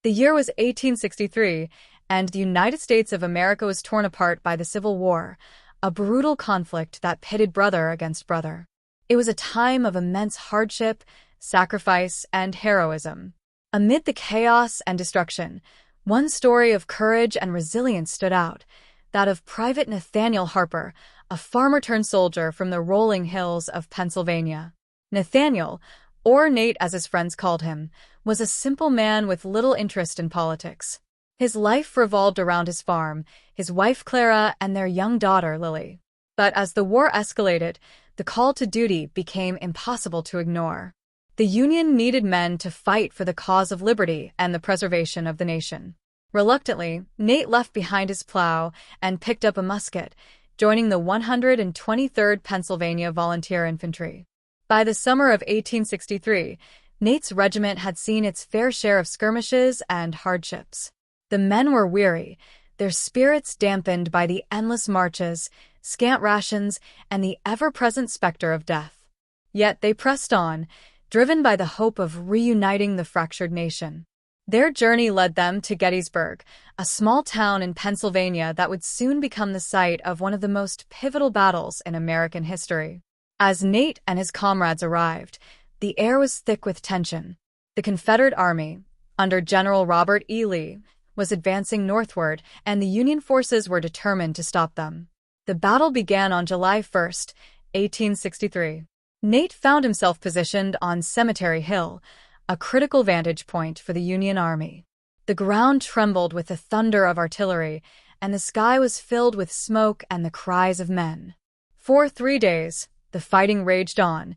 The year was 1863, and the United States of America was torn apart by the Civil War, a brutal conflict that pitted brother against brother. It was a time of immense hardship, sacrifice, and heroism. Amid the chaos and destruction, one story of courage and resilience stood out, that of Private Nathaniel Harper, a farmer-turned-soldier from the rolling hills of Pennsylvania. Nathaniel, or Nate as his friends called him, was a simple man with little interest in politics. His life revolved around his farm, his wife Clara, and their young daughter Lily. But as the war escalated, the call to duty became impossible to ignore. The Union needed men to fight for the cause of liberty and the preservation of the nation. Reluctantly, Nate left behind his plow and picked up a musket, joining the 123rd Pennsylvania Volunteer Infantry. By the summer of 1863, Nate's regiment had seen its fair share of skirmishes and hardships. The men were weary, their spirits dampened by the endless marches, scant rations, and the ever-present specter of death. Yet they pressed on, driven by the hope of reuniting the fractured nation. Their journey led them to Gettysburg, a small town in Pennsylvania that would soon become the site of one of the most pivotal battles in American history. As Nate and his comrades arrived, the air was thick with tension. The Confederate Army, under General Robert E. Lee, was advancing northward, and the Union forces were determined to stop them. The battle began on July 1, 1863. Nate found himself positioned on Cemetery Hill, a critical vantage point for the Union Army. The ground trembled with the thunder of artillery, and the sky was filled with smoke and the cries of men. For 3 days, the fighting raged on,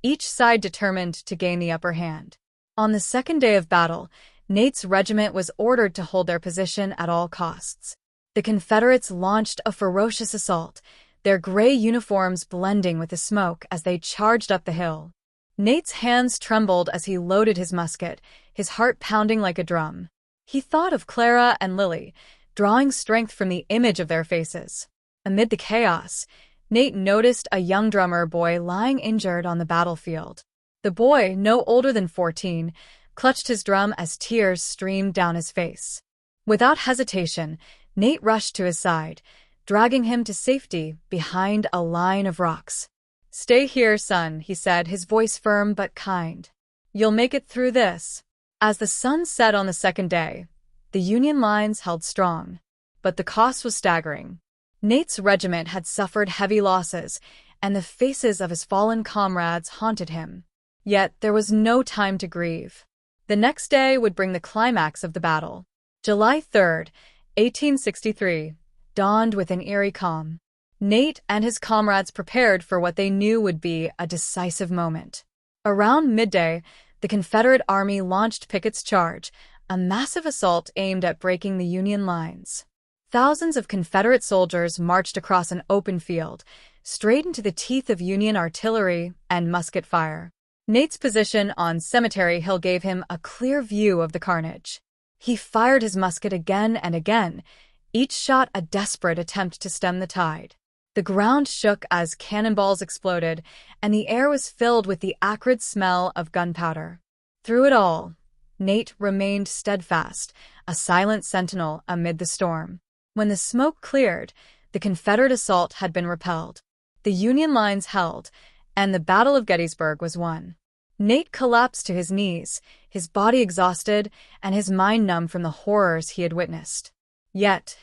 each side determined to gain the upper hand. On the second day of battle, Nate's regiment was ordered to hold their position at all costs. The Confederates launched a ferocious assault, their gray uniforms blending with the smoke as they charged up the hill. Nate's hands trembled as he loaded his musket, his heart pounding like a drum. He thought of Clara and Lily, drawing strength from the image of their faces. Amid the chaos, Nate noticed a young drummer boy lying injured on the battlefield. The boy, no older than 14, clutched his drum as tears streamed down his face. Without hesitation, Nate rushed to his side, dragging him to safety behind a line of rocks. "Stay here, son," he said, his voice firm but kind. "You'll make it through this." As the sun set on the second day, the Union lines held strong, but the cost was staggering. Nate's regiment had suffered heavy losses, and the faces of his fallen comrades haunted him. Yet there was no time to grieve. The next day would bring the climax of the battle. July 3, 1863, dawned with an eerie calm. Nate and his comrades prepared for what they knew would be a decisive moment. Around midday, the Confederate Army launched Pickett's Charge, a massive assault aimed at breaking the Union lines. Thousands of Confederate soldiers marched across an open field, straight into the teeth of Union artillery and musket fire. Nate's position on Cemetery Hill gave him a clear view of the carnage. He fired his musket again and again, each shot a desperate attempt to stem the tide. The ground shook as cannonballs exploded, and the air was filled with the acrid smell of gunpowder. Through it all, Nate remained steadfast, a silent sentinel amid the storm. When the smoke cleared, the Confederate assault had been repelled. The Union lines held, and the Battle of Gettysburg was won. Nate collapsed to his knees, his body exhausted and his mind numb from the horrors he had witnessed. Yet,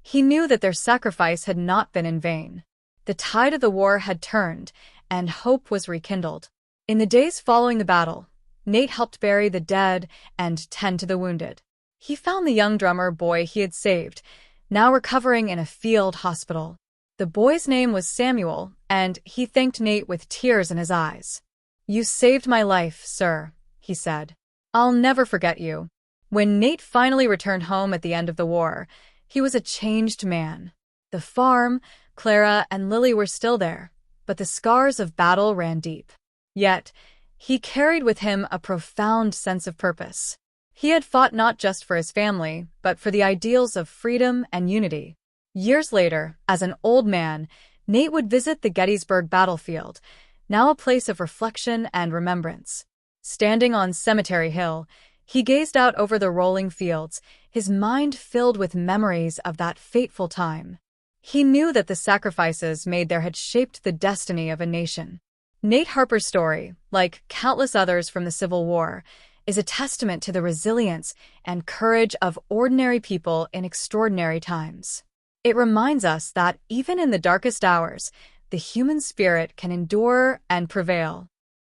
he knew that their sacrifice had not been in vain. The tide of the war had turned, and hope was rekindled. In the days following the battle, Nate helped bury the dead and tend to the wounded. He found the young drummer boy he had saved, now recovering in a field hospital. The boy's name was Samuel, and he thanked Nate with tears in his eyes. "You saved my life, sir," he said. "I'll never forget you." When Nate finally returned home at the end of the war, he was a changed man. The farm, Clara, and Lily were still there, but the scars of battle ran deep. Yet, he carried with him a profound sense of purpose. He had fought not just for his family, but for the ideals of freedom and unity. Years later, as an old man, Nate would visit the Gettysburg battlefield, now a place of reflection and remembrance. Standing on Cemetery Hill, He gazed out over the rolling fields, his mind filled with memories of that fateful time. He knew that the sacrifices made there had shaped the destiny of a nation. Nate Harper's story, like countless others from the Civil War, is a testament to the resilience and courage of ordinary people in extraordinary times. It reminds us that even in the darkest hours, the human spirit can endure and prevail.